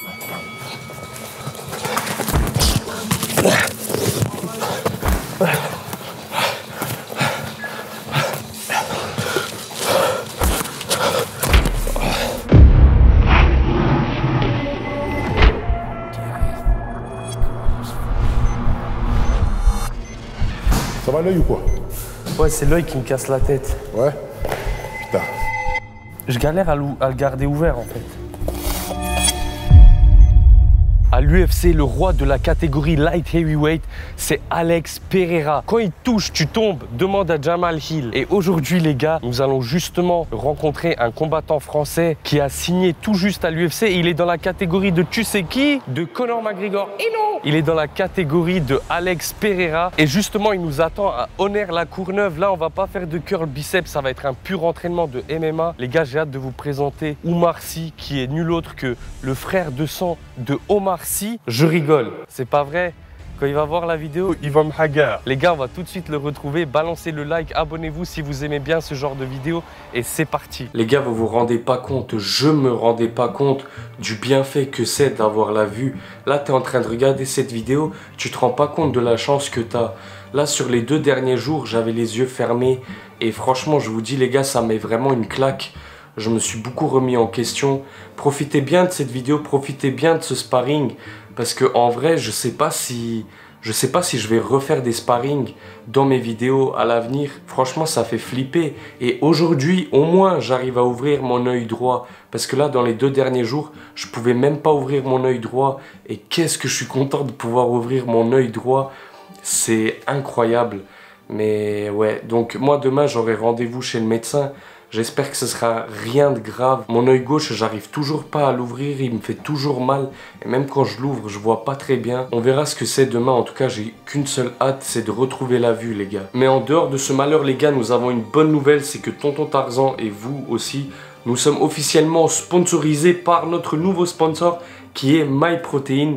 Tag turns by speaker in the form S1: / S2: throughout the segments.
S1: Ça va l'œil ou quoi?
S2: Ouais, c'est l'œil qui me casse la tête.
S1: Ouais. Putain.
S2: Je galère à le garder ouvert en fait. À l'UFC, le roi de la catégorie light heavyweight, c'est Alex Pereira. Quand il touche, tu tombes, demande à Jamal Hill. Et aujourd'hui, les gars, nous allons justement rencontrer un combattant français qui a signé tout juste à l'UFC. Il est dans la catégorie de tu sais qui? De Conor McGregor. Et non! Il est dans la catégorie de Alex Pereira. Et justement, il nous attend à Honner-la-Courneuve. Là, on va pas faire de curl biceps, ça va être un pur entraînement de MMA. Les gars, j'ai hâte de vous présenter Oumar Sy, qui est nul autre que le frère de sang de Omar Sy. Je rigole, c'est pas vrai. Quand il va voir la vidéo, il va me hagar. Les gars, on va tout de suite le retrouver. Balancez le like, abonnez-vous si vous aimez bien ce genre de vidéo. Et c'est parti. Les gars, vous vous rendez pas compte, je me rendais pas compte du bienfait que c'est d'avoir la vue. Là, tu es en train de regarder cette vidéo, tu te rends pas compte de la chance que tu as. Là, sur les 2 derniers jours, j'avais les yeux fermés. Et franchement, je vous dis, les gars, ça met vraiment une claque. Je me suis beaucoup remis en question. Profitez bien de cette vidéo, profitez bien de ce sparring. Parce que en vrai, je sais pas si je vais refaire des sparring dans mes vidéos à l'avenir. Franchement, ça fait flipper. Et aujourd'hui, au moins, j'arrive à ouvrir mon œil droit. Parce que là, dans les 2 derniers jours, je pouvais même pas ouvrir mon œil droit. Et qu'est-ce que je suis content de pouvoir ouvrir mon œil droit. C'est incroyable. Mais ouais, donc moi demain, j'aurai rendez-vous chez le médecin. J'espère que ce sera rien de grave. Mon œil gauche, j'arrive toujours pas à l'ouvrir, il me fait toujours mal. Et même quand je l'ouvre, je vois pas très bien. On verra ce que c'est demain. En tout cas, j'ai qu'une seule hâte, c'est de retrouver la vue, les gars. Mais en dehors de ce malheur, les gars, nous avons une bonne nouvelle, c'est que Tonton Tarzan et vous aussi, nous sommes officiellement sponsorisés par notre nouveau sponsor qui est MyProtein.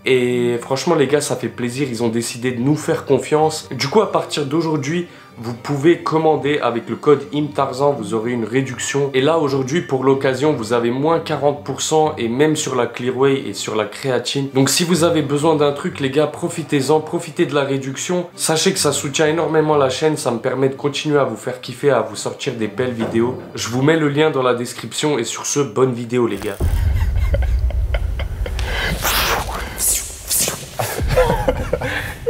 S2: Et franchement, les gars, ça fait plaisir. Ils ont décidé de nous faire confiance. Du coup, à partir d'aujourd'hui, vous pouvez commander avec le code IMTARZAN, vous aurez une réduction. Et là, aujourd'hui, pour l'occasion, vous avez moins 40% et même sur la Clearway et sur la créatine. Donc, si vous avez besoin d'un truc, les gars, profitez-en, profitez de la réduction. Sachez que ça soutient énormément la chaîne, ça me permet de continuer à vous faire kiffer, à vous sortir des belles vidéos. Je vous mets le lien dans la description et sur ce, bonne vidéo, les gars.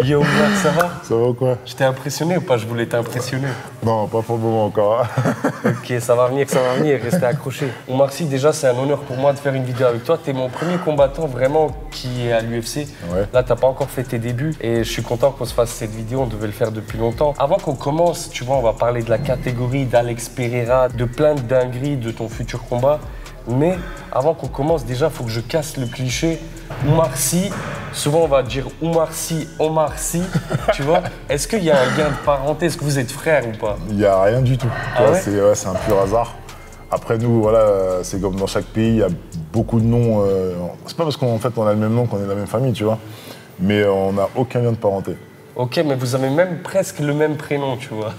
S2: Yo, Oumar, ça va?
S1: Ça va ou quoi?
S2: Je t'ai impressionné ou pas? Je voulais t'impressionner.
S1: Non, pas pour le moment encore.
S2: Ok, ça va venir, restez accrochés. Oumar Sy, déjà, c'est un honneur pour moi de faire une vidéo avec toi. T'es mon premier combattant vraiment qui est à l'UFC.
S1: Ouais.
S2: Là, t'as pas encore fait tes débuts et je suis content qu'on se fasse cette vidéo, on devait le faire depuis longtemps. Avant qu'on commence, tu vois, on va parler de la catégorie d'Alex Pereira, de plein de dingueries de ton futur combat. Mais avant qu'on commence, déjà, il faut que je casse le cliché. Oumar Sy, souvent on va dire Oumar Sy, Omar Sy, tu vois. Est-ce qu'il y a un lien de parenté? Est-ce que vous êtes frères ou pas?
S1: Il n'y a rien du tout.
S2: Ah ouais?
S1: C'est un pur hasard. Après nous, voilà, c'est comme dans chaque pays, il y a beaucoup de noms. C'est pas parce qu'en fait on a le même nom qu'on est de la même famille, tu vois. Mais on n'a aucun lien de parenté.
S2: Ok, mais vous avez même presque le même prénom, tu vois.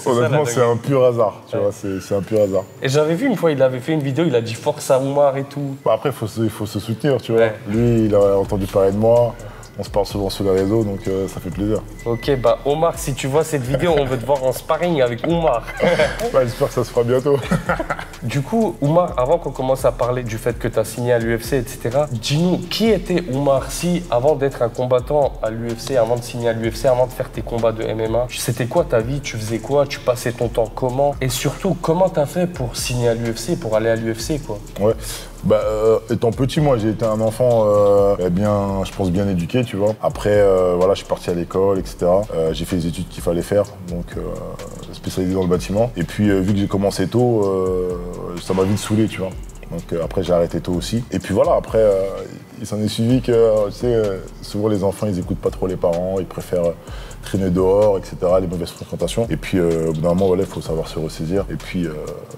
S1: Honnêtement, c'est un pur hasard, tu vois, c'est un pur hasard.
S2: Et j'avais vu une fois, il avait fait une vidéo, il a dit force à Oumar et tout.
S1: Bah après, il faut se soutenir, tu vois.
S2: Ouais.
S1: Lui, il a entendu parler de moi, on se parle souvent sur les réseaux, donc ça fait plaisir.
S2: Ok, bah Omar, si tu vois cette vidéo, on veut te voir en sparring avec Oumar.
S1: Bah, j'espère que ça se fera bientôt.
S2: Du coup, Oumar, avant qu'on commence à parler du fait que tu as signé à l'UFC, etc., dis-nous, qui était Oumar Sy avant d'être un combattant à l'UFC, avant de signer à l'UFC, avant de faire tes combats de MMA? C'était quoi ta vie? Tu faisais quoi? Tu passais ton temps comment? Et surtout, comment tu as fait pour signer à l'UFC, pour aller à l'UFC, quoi?
S1: Ouais. Bah, étant petit, moi, j'ai été un enfant bien, je pense, bien éduqué, tu vois. Après, voilà, je suis parti à l'école, etc. J'ai fait les études qu'il fallait faire, donc spécialisé dans le bâtiment. Et puis, vu que j'ai commencé tôt, ça m'a vite saoulé, tu vois. Donc après, j'ai arrêté tôt aussi. Et puis voilà, après, il s'en est suivi que, tu sais, souvent les enfants, ils écoutent pas trop les parents, ils préfèrent traîner dehors, etc., les mauvaises fréquentations. Et puis, au bout d'un moment, voilà, il faut savoir se ressaisir et puis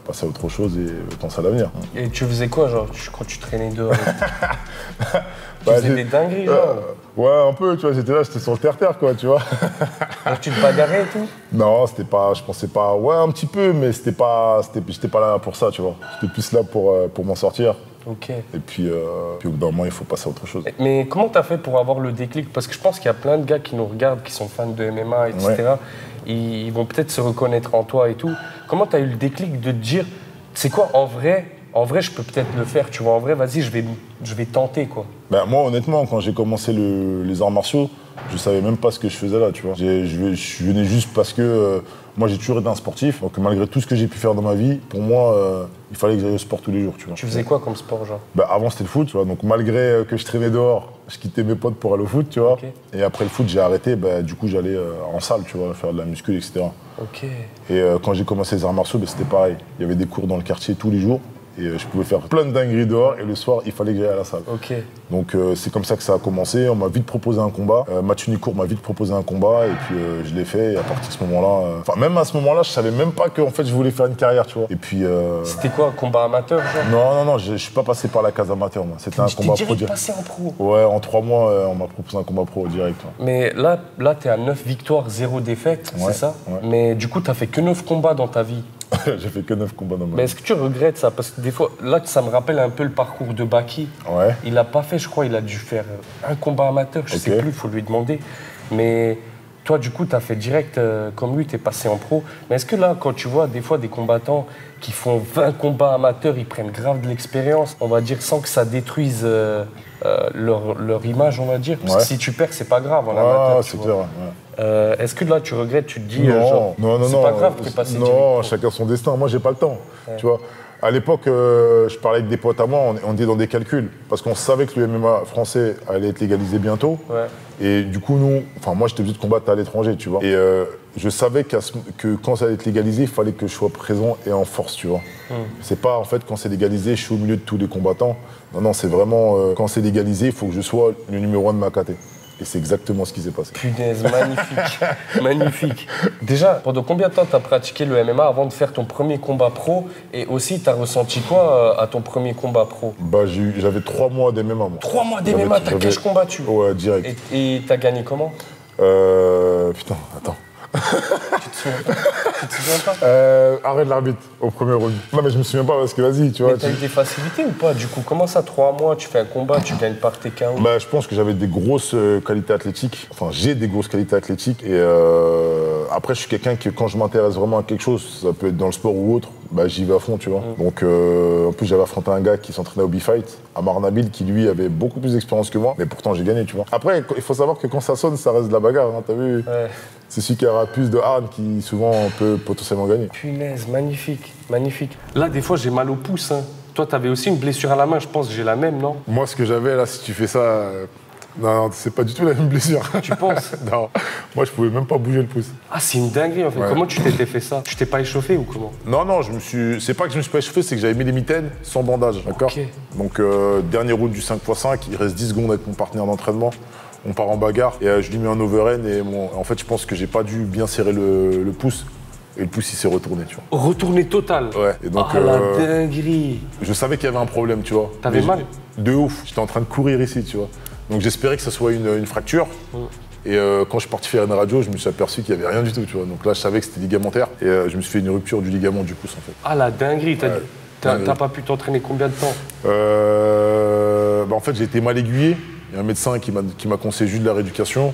S1: passer à autre chose et penser à l'avenir.
S2: Et tu faisais quoi, genre, quand tu traînais dehors? Tu faisais des dingueries, genre?
S1: Ouais, un peu, tu vois, j'étais sur le terre-terre, quoi, tu vois.
S2: Donc tu te bagarrais et tout?
S1: Non, c'était pas, je pensais pas, ouais, un petit peu, mais j'étais pas là pour ça, tu vois. J'étais plus là pour m'en sortir.
S2: Ok.
S1: Et puis au bout d'un moment, il faut passer à autre chose.
S2: Mais comment tu as fait pour avoir le déclic? Parce que je pense qu'il y a plein de gars qui nous regardent, qui sont fans de MMA, etc.
S1: Ouais.
S2: Ils vont peut-être se reconnaître en toi et tout. Comment tu as eu le déclic de te dire, c'est quoi, en vrai, je peux peut-être le faire, tu vois, en vrai, vas-y, je vais tenter, quoi.
S1: Ben, moi, honnêtement, quand j'ai commencé les arts martiaux, je savais même pas ce que je faisais là, tu vois. Je venais juste parce que moi, j'ai toujours été un sportif. Donc, malgré tout ce que j'ai pu faire dans ma vie, pour moi, il fallait que j'aille au sport tous les jours, tu vois.
S2: Tu faisais quoi comme sport, genre?
S1: Ben, avant, c'était le foot, tu vois. Donc, malgré que je traînais dehors, je quittais mes potes pour aller au foot, tu vois.
S2: Okay.
S1: Et après le foot, j'ai arrêté. Ben, du coup, j'allais en salle, tu vois, faire de la muscu, etc.
S2: Ok.
S1: Et quand j'ai commencé les arts martiaux, ben, c'était pareil. Il y avait des cours dans le quartier tous les jours. Et je pouvais faire plein de dingueries dehors et le soir, il fallait que j'aille à la salle.
S2: Ok.
S1: Donc c'est comme ça que ça a commencé. On m'a vite proposé un combat. Mathieu Nicourt m'a vite proposé un combat et puis je l'ai fait. Et à partir de ce moment-là, enfin même à ce moment-là, je savais même pas que en fait je voulais faire une carrière, tu vois. Et puis.
S2: C'était quoi, un combat amateur, genre?
S1: Non, je suis pas passé par la case amateur, moi. C'était un combat pro.
S2: T'es passé en pro.
S1: Ouais, en 3 mois, on m'a proposé un combat pro direct. Ouais.
S2: Mais là, t'es à 9 victoires, 0 défaites,
S1: Ouais,
S2: c'est ça?
S1: ouais.
S2: Mais du coup, t'as fait que 9 combats dans ta vie.
S1: J'ai fait que 9 combats dans ma
S2: Mais
S1: vie.
S2: est-ce que tu regrettes ça? Parce que des fois, là, ça me rappelle un peu le parcours de Baki.
S1: Ouais.
S2: Il a pas fait, je crois, il a dû faire un combat amateur, je sais plus, il faut lui demander. Mais toi, du coup, tu as fait direct comme lui, tu es passé en pro. Mais est-ce que là, quand tu vois des fois des combattants qui font 20 combats amateurs, ils prennent grave de l'expérience, on va dire, sans que ça détruise leur image, on va dire? Parce que si tu perds, c'est pas grave en amateur.
S1: C'est clair, ouais.
S2: Est-ce que là, tu regrettes, tu te dis,
S1: non,
S2: c'est pas grave que tu es passé direct?
S1: Non, chacun son destin. Moi, j'ai pas le temps.
S2: Ouais.
S1: Tu vois. À l'époque, je parlais avec des potes à moi, on était dans des calculs. Parce qu'on savait que le MMA français allait être légalisé bientôt.
S2: Ouais.
S1: Et du coup, moi, j'étais obligé de combattre à l'étranger, tu vois. Et je savais que quand ça allait être légalisé, il fallait que je sois présent et en force, tu vois. C'est pas, en fait, quand c'est légalisé, je suis au milieu de tous les combattants. Non, c'est vraiment, quand c'est légalisé, il faut que je sois le numéro 1 de ma caté. Et c'est exactement ce qui s'est passé.
S2: Punaise, magnifique, magnifique. Déjà, pendant combien de temps tu as pratiqué le MMA avant de faire ton premier combat pro? Et aussi, tu as ressenti quoi à ton premier combat pro?
S1: Bah, j'avais 3 mois d'MMA, moi.
S2: 3 mois d'MMA, t'as cash combattu?
S1: Ouais, direct.
S2: Et t'as gagné comment?
S1: Putain, attends.
S2: Tu te souviens pas?
S1: Arrête l'arbitre au premier round. Non, mais je me souviens pas parce que vas-y, tu vois.
S2: Mais t'as eu des facilités ou pas? Du coup, comment ça, 3 mois, tu fais un combat, tu gagnes par TKO?
S1: Bah, je pense que j'avais des grosses qualités athlétiques. Enfin, j'ai des grosses qualités athlétiques. Et après, je suis quelqu'un qui, quand je m'intéresse vraiment à quelque chose, ça peut être dans le sport ou autre, bah, j'y vais à fond, tu vois. Donc, en plus, j'avais affronté un gars qui s'entraînait au B-Fight, Amar Nabil, qui lui avait beaucoup plus d'expérience que moi. Mais pourtant, j'ai gagné, tu vois. Après, il faut savoir que quand ça sonne, ça reste de la bagarre, hein, t'as vu?
S2: Ouais.
S1: C'est celui qui aura plus de harne qui, souvent, peut potentiellement gagner.
S2: Punaise, magnifique, magnifique. Là, des fois, j'ai mal au pouce, hein. Toi, t'avais aussi une blessure à la main, je pense que j'ai la même, non?
S1: Moi, ce que j'avais, là, si tu fais ça... Non, c'est pas du tout la même blessure.
S2: Tu penses?
S1: Non, moi, je pouvais même pas bouger le pouce.
S2: Ah, c'est une dinguerie, en fait.
S1: Ouais.
S2: Comment tu t'étais fait ça? Tu t'es pas échauffé ou comment?
S1: Non, c'est pas que je me suis pas échauffé, c'est que j'avais mis les mitaines sans bandage, d'accord?
S2: Ok.
S1: Donc, dernier round du 5x5, il reste 10 secondes avec mon partenaire d'entraînement. On part en bagarre et je lui mets un overhand et en fait, je pense que j'ai pas dû bien serrer le pouce. Et le pouce, il s'est retourné, tu vois.
S2: Retourné total?
S1: Ouais. Et donc,
S2: ah, la dinguerie!
S1: je savais qu'il y avait un problème, tu vois.
S2: T'avais
S1: Mais
S2: mal?
S1: De ouf. J'étais en train de courir ici, tu vois. Donc, j'espérais que ça soit une fracture. Et quand je suis parti faire une radio, je me suis aperçu qu'il n'y avait rien du tout, tu vois. Donc là, je savais que c'était ligamentaire. Et je me suis fait une rupture du ligament du pouce, en fait.
S2: Ah, la dinguerie! T'as pas pu t'entraîner combien de temps?
S1: En fait, j'ai été mal aiguillé. Il y a un médecin qui m'a conseillé juste de la rééducation.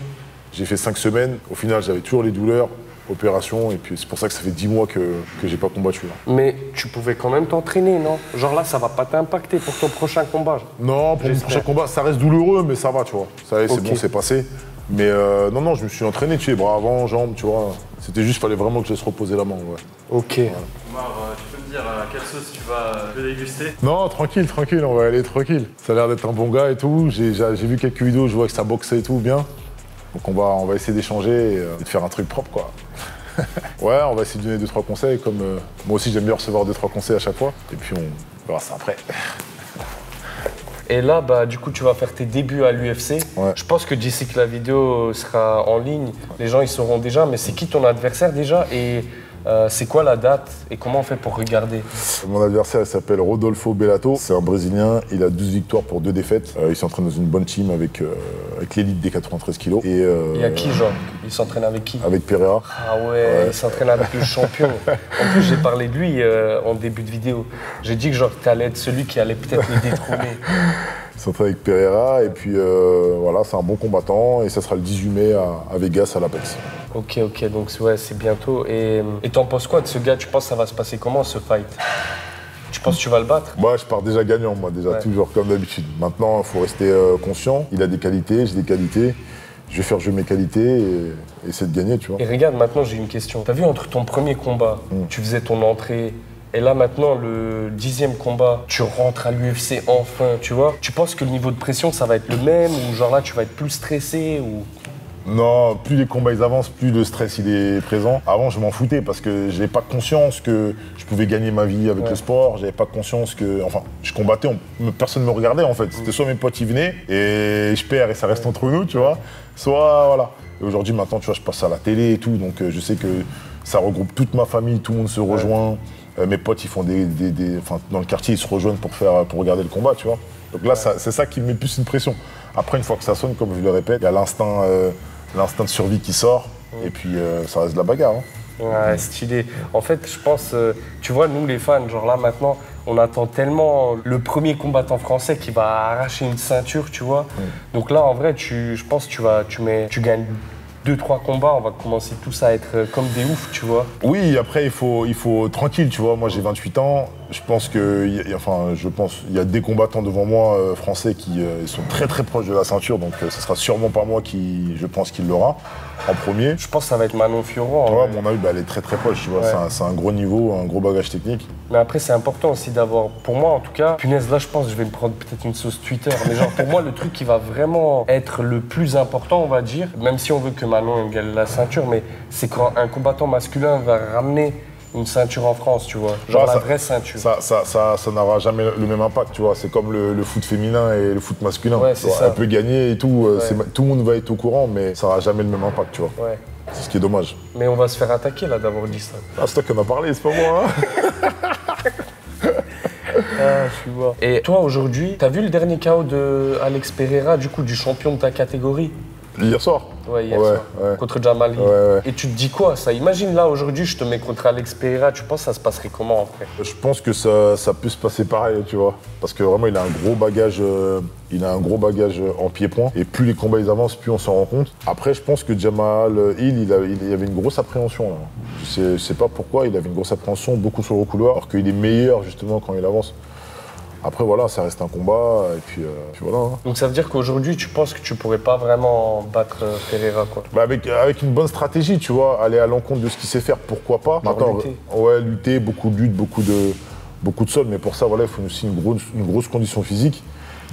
S1: J'ai fait 5 semaines. Au final, j'avais toujours les douleurs, opération. Et puis, c'est pour ça que ça fait 10 mois que j'ai pas combattu. Là.
S2: Mais tu pouvais quand même t'entraîner, non? Genre là, ça va pas t'impacter pour ton prochain combat?
S1: Non, pour mon prochain combat, ça reste douloureux, mais ça va, tu vois. Ça y est, c'est
S2: Ok.
S1: bon, c'est passé. Mais non, je me suis entraîné, tu sais, bras avant, jambes, tu vois. C'était juste, fallait vraiment que je laisse reposer la main, ouais.
S2: Ok.
S3: Omar, tu peux me dire à quelle sauce tu vas déguster?
S1: Non, tranquille, on va aller tranquille. Ça a l'air d'être un bon gars et tout. J'ai vu quelques vidéos, je vois que ça boxait et tout, bien. Donc on va essayer d'échanger et de faire un truc propre, quoi. Ouais, on va essayer de donner 2-3 conseils, comme moi aussi j'aime bien recevoir 2-3 conseils à chaque fois. Et puis on verra ça après.
S2: Et là, bah, du coup, tu vas faire tes débuts à l'UFC.
S1: Ouais.
S2: Je pense que d'ici que la vidéo sera en ligne, les gens ils sauront déjà. Mais c'est qui ton adversaire déjà? Et c'est quoi la date? Et comment on fait pour regarder?
S1: Mon adversaire, il s'appelle Rodolfo Bellato. C'est un Brésilien. Il a 12 victoires pour 2 défaites. Il s'entraîne dans une bonne team avec avec l'élite des 93 kilos. Et
S2: il y a qui, genre? Il s'entraîne avec qui?
S1: Avec Pereira.
S2: Ah ouais, il s'entraîne avec le champion. En plus, j'ai parlé de lui en début de vidéo. J'ai dit que genre tu allais être celui qui allait peut-être le détrôner.
S1: Il s'entraîne avec Pereira et puis voilà, c'est un bon combattant et ça sera le 18 mai à Vegas à l'Apex.
S2: Ok, donc ouais, c'est bientôt. Et t'en penses quoi de ce gars? Tu penses que ça va se passer comment ce fight? Tu penses que tu vas le battre?
S1: Moi, je pars déjà gagnant,
S2: Ouais.
S1: toujours comme d'habitude. Maintenant, il faut rester conscient. Il a des qualités, j'ai des qualités. Je vais faire jouer mes qualités et essayer de gagner, tu vois.
S2: Et regarde, maintenant j'ai une question. T'as vu entre ton premier combat, tu faisais ton entrée, et là maintenant le 10e combat, tu rentres à l'UFC enfin, tu vois? Tu penses que le niveau de pression ça va être le même ou genre là tu vas être plus stressé ou...
S1: Non, plus les combats ils avancent, plus le stress il est présent. Avant, je m'en foutais parce que j'avais pas conscience que je pouvais gagner ma vie avec le sport. J'avais pas conscience que, enfin, je combattais, personne ne me regardait en fait. C'était soit mes potes ils venaient et je perds et ça reste entre nous, tu vois. Soit voilà. Et aujourd'hui, maintenant, tu vois, je passe à la télé et tout, donc je sais que ça regroupe toute ma famille, tout le monde se rejoint. Mes potes, ils font enfin, dans le quartier, ils se rejoignent pour regarder le combat, tu vois. Donc là, c'est ça qui me met plus une pression. Après, une fois que ça sonne, comme je le répète, il y a l'instinct de survie qui sort, et puis ça reste de la bagarre. Hein.
S2: Ouais, stylé. En fait, je pense, tu vois, nous les fans, genre là maintenant, on attend tellement le premier combattant français qui va arracher une ceinture, tu vois. Donc là, en vrai, je pense que tu gagnes 2-3 combats, on va commencer tous à être comme des oufs, tu vois.
S1: Oui, après, il faut tranquille, tu vois. Moi, j'ai 28 ans. Je pense qu'il y a des combattants devant moi français qui sont très très proches de la ceinture, donc ce sera sûrement pas moi qui, je pense, qui l'aura en premier.
S2: Je pense que ça va être Manon Fiorot.
S1: Ouais, mon avis, elle est très très proche, tu vois.
S2: Ouais.
S1: C'est un gros niveau, un gros bagage technique.
S2: Mais après, c'est important aussi d'avoir, pour moi en tout cas, punaise, là je pense que je vais me prendre peut-être une sauce Twitter, mais genre pour moi le truc qui va vraiment être le plus important, on va dire, même si on veut que Manon gagne la ceinture, mais c'est quand un combattant masculin va ramener une ceinture en France, tu vois, genre la vraie ceinture.
S1: Ça n'aura jamais le même impact, tu vois. C'est comme le foot féminin et le foot masculin.
S2: Ouais, c'est ça.
S1: Elle peut gagner et tout, tout le monde va être au courant, mais ça n'aura jamais le même impact, tu vois.
S2: Ouais.
S1: C'est ce qui est dommage.
S2: Mais on va se faire attaquer là d'avoir dit ça.
S1: Ah, c'est toi qui en as parlé, c'est pas moi, hein.
S2: Ah, je suis mort. Et toi aujourd'hui, t'as vu le dernier KO de Alex Pereira, du coup, du champion de ta catégorie?
S1: Hier soir.
S2: Ouais, hier soir.
S1: Ouais.
S2: Contre Jamal Hill.
S1: Ouais.
S2: Et tu te dis quoi ça? Imagine là aujourd'hui, je te mets contre Alex Pereira, tu penses que ça se passerait comment après?
S1: Je pense que ça peut se passer pareil, tu vois. Parce que vraiment, il a un gros bagage, en pied-point. Et plus les combats ils avancent, plus on s'en rend compte. Après, je pense que Jamal Hill, il avait une grosse appréhension. Là. Je sais pas pourquoi, il avait une grosse appréhension, beaucoup sur le couloir, alors qu'il est meilleur justement quand il avance. Après, voilà, ça reste un combat, et puis voilà. Hein.
S2: Donc ça veut dire qu'aujourd'hui, tu penses que tu pourrais pas vraiment battre Pereira, quoi?
S1: Bah avec une bonne stratégie, tu vois, aller à l'encontre de ce qu'il sait faire, pourquoi pas.
S2: Lutter.
S1: Ouais, lutter, beaucoup de lutte, beaucoup de sol, mais pour ça, voilà, il faut aussi une grosse condition physique.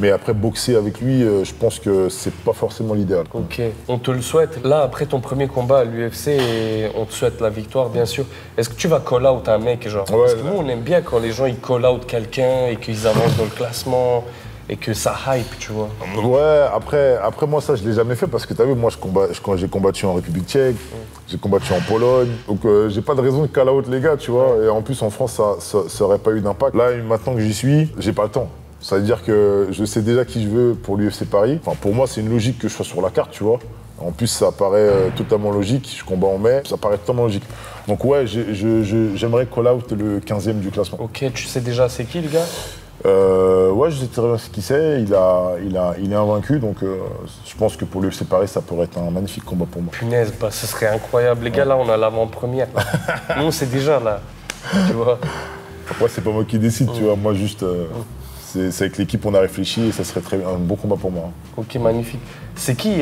S1: Mais après, boxer avec lui, je pense que c'est pas forcément l'idéal.
S2: Ok, on te le souhaite. Là, après ton premier combat à l'UFC, on te souhaite la victoire, bien sûr. Est-ce que tu vas call out un mec, genre?
S1: Ouais,
S2: parce que nous, on aime bien quand les gens ils call out quelqu'un et qu'ils avancent dans le classement et que ça hype, tu vois.
S1: Ouais, après moi, ça, je l'ai jamais fait parce que t'as vu, moi, quand j'ai combattu en République tchèque, j'ai combattu en Pologne, donc j'ai pas de raison de call out les gars, tu vois. Et en plus, en France, ça aurait pas eu d'impact. Là, maintenant que j'y suis, j'ai pas le temps. Ça veut dire que je sais déjà qui je veux pour l'UFC Paris. Enfin, pour moi, c'est une logique que je sois sur la carte, tu vois. En plus, ça paraît totalement logique. Je combats en mai, ça paraît totalement logique. Donc ouais, j'aimerais call out le 15e du classement.
S2: Ok, tu sais déjà c'est qui le gars?
S1: Ouais, je sais très bien ce qu'il c'est. Il est invaincu, donc je pense que pour l'UFC Paris, ça pourrait être un magnifique combat pour moi.
S2: Punaise, bah ce serait incroyable. Les gars, là, on a l'avant-première. Nous, c'est déjà là, tu vois.
S1: Après, c'est pas moi qui décide, tu vois. Moi, juste... C'est avec l'équipe, on a réfléchi et ça serait un bon combat pour moi.
S2: Ok, magnifique. C'est qui?